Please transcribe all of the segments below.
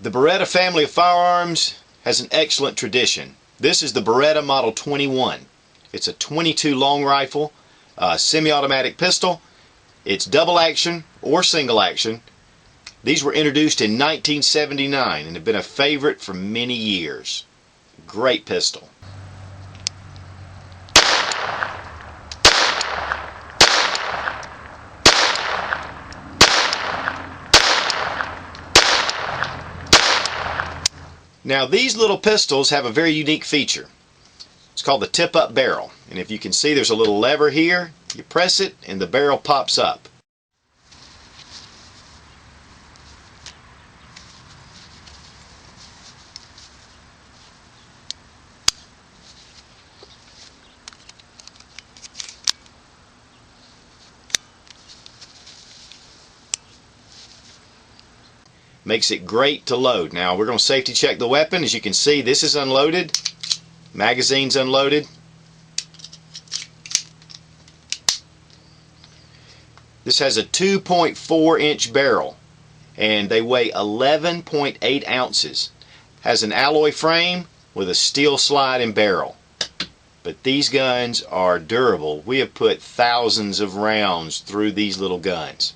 The Beretta family of firearms has an excellent tradition. This is the Beretta Model 21. It's a 22 long rifle, semi-automatic pistol. It's double action or single action. These were introduced in 1979 and have been a favorite for many years. Great pistol. Now these little pistols have a very unique feature. It's called the tip-up barrel, and if you can see, there's a little lever here. You press it and the barrel pops up. Makes it great to load. Now we're going to safety check the weapon. As you can see, this is unloaded. Magazine's unloaded. This has a 2.4-inch barrel and they weigh 11.8 ounces. Has an alloy frame with a steel slide and barrel. But these guns are durable. We have put thousands of rounds through these little guns.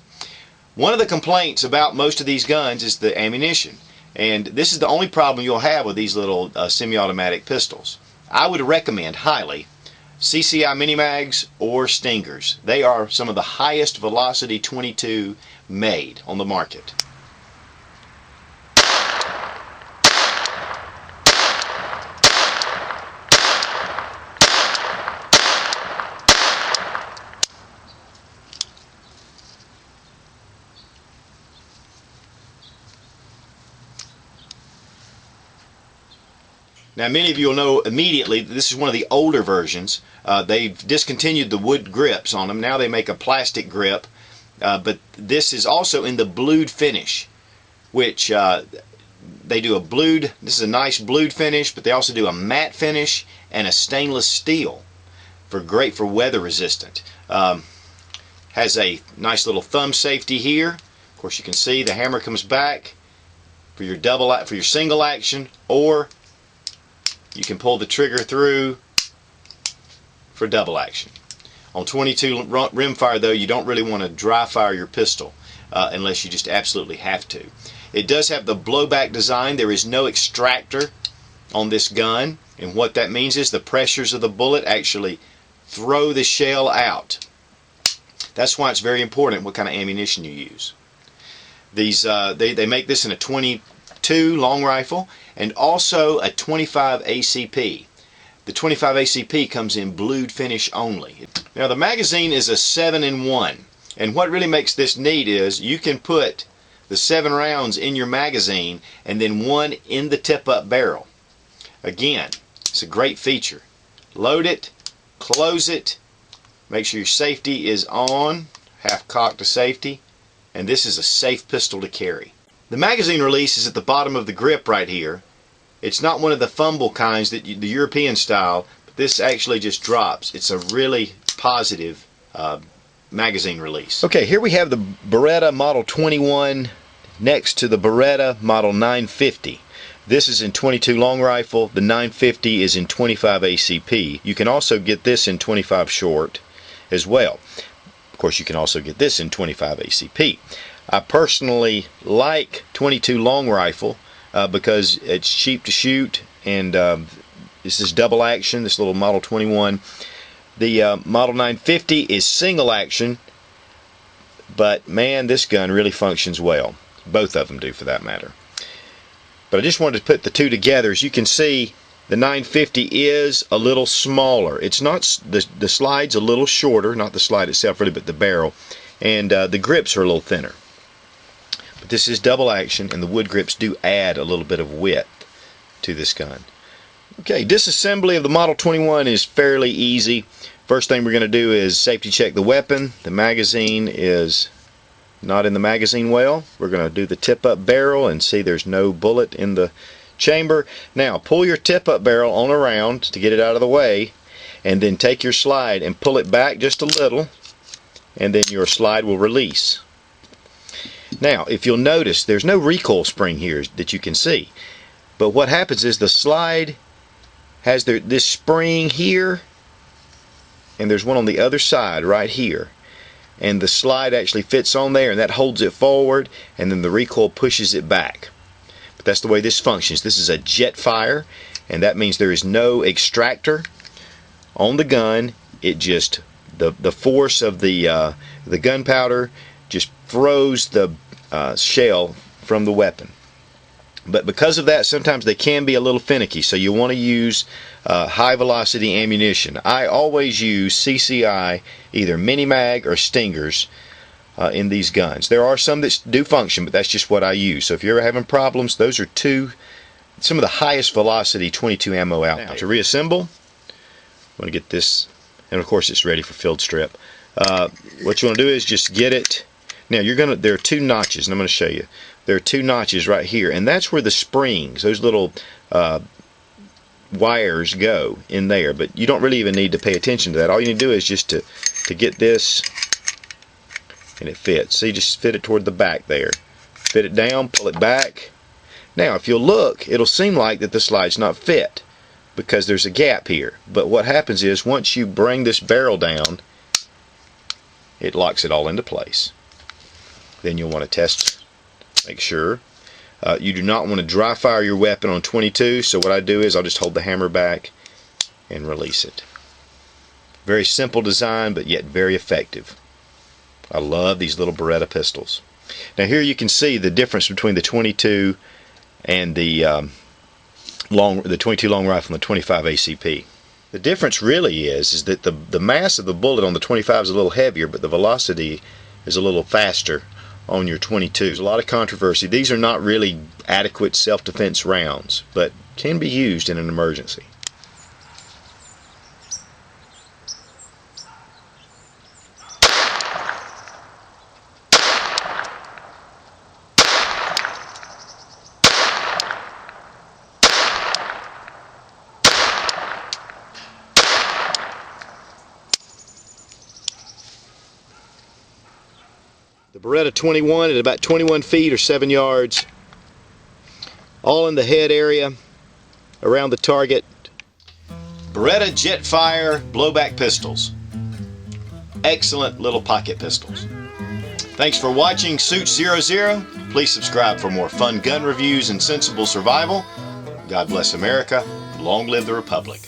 One of the complaints about most of these guns is the ammunition, and this is the only problem you'll have with these little semi-automatic pistols. I would recommend highly CCI Mini-Mags or Stingers. They are some of the highest velocity 22 made on the market. Now many of you will know immediately that this is one of the older versions. They've discontinued the wood grips on them. Now they make a plastic grip. But this is also in the blued finish, which they do a blued. This is a nice blued finish, but they also do a matte finish and a stainless steel. Great for weather resistant. Has a nice little thumb safety here. Of course, you can see the hammer comes back for your single action, or you can pull the trigger through for double action. On 22 rimfire though, you don't really want to dry fire your pistol unless you just absolutely have to. It does have the blowback design. There is no extractor on this gun, and what that means is the pressures of the bullet actually throw the shell out. That's why it's very important what kind of ammunition you use. These they make this in a 22 long rifle and also a 25 ACP. The 25 ACP comes in blued finish only. Now the magazine is a 7-in-1, and what really makes this neat is you can put the 7 rounds in your magazine and then 1 in the tip-up barrel. Again, it's a great feature. Load it, close it, make sure your safety is on, half cock to safety, and this is a safe pistol to carry. The magazine release is at the bottom of the grip right here. It's not one of the fumble kinds, the European style, but this actually just drops. It's a really positive magazine release. Okay, here we have the Beretta Model 21 next to the Beretta Model 950. This is in 22 long rifle. The 950 is in 25 ACP. You can also get this in 25 short as well. Of course, you can also get this in 25 ACP. I personally like 22 long rifle because it's cheap to shoot, and this is double action, this little Model 21. The Model 950 is single action, but man, this gun really functions well. Both of them do, for that matter. But I just wanted to put the two together. As you can see, the 950 is a little smaller. It's not, the slide's a little shorter, not the slide itself really, but the barrel, and the grips are a little thinner. But this is double action, and the wood grips do add a little bit of width to this gun. Okay, disassembly of the Model 21 is fairly easy. First thing we're going to do is safety check the weapon. The magazine is not in the magazine well. We're going to do the tip-up barrel and see there's no bullet in the chamber. Now pull your tip-up barrel on around to get it out of the way, and then take your slide and pull it back just a little, and then your slide will release. Now, if you'll notice, there's no recoil spring here that you can see. But what happens is the slide has this spring here, and there's one on the other side right here. And the slide actually fits on there, and that holds it forward, and then the recoil pushes it back. But that's the way this functions. This is a jet fire, and that means there is no extractor on the gun. It just, the force of the gunpowder just throws the shell from the weapon. But because of that, sometimes they can be a little finicky, so you want to use high velocity ammunition. I always use CCI, either Mini-Mag or Stingers in these guns. There are some that do function, but that's just what I use. So if you're ever having problems, those are some of the highest velocity 22 ammo out there. Now, to reassemble, I'm going to get this, and of course it's ready for field strip. What you want to do is just get it. Now there are two notches, and I'm going to show you. There are two notches right here, and that's where the springs, those little wires, go in there. But you don't really even need to pay attention to that. All you need to do is just to get this, and it fits. See, just fit it toward the back there. Fit it down, pull it back. Now, if you'll look, it'll seem like that the slide's not fit because there's a gap here. But what happens is once you bring this barrel down, it locks it all into place. Then you'll want to test, make sure. You do not want to dry fire your weapon on 22, so what I do is I'll just hold the hammer back and release it. Very simple design, but yet very effective. I love these little Beretta pistols. Now here you can see the difference between the 22 and the 22 long rifle and the 25 ACP. The difference really is that the mass of the bullet on the 25 is a little heavier, but the velocity is a little faster on your 22. There's a lot of controversy. These are not really adequate self-defense rounds, but can be used in an emergency. The Beretta 21 at about 21 feet or 7 yards, all in the head area, around the target. Beretta Jetfire blowback pistols. Excellent little pocket pistols. Thanks for watching Suit 00. Please subscribe for more fun gun reviews and sensible survival. God bless America. Long live the Republic.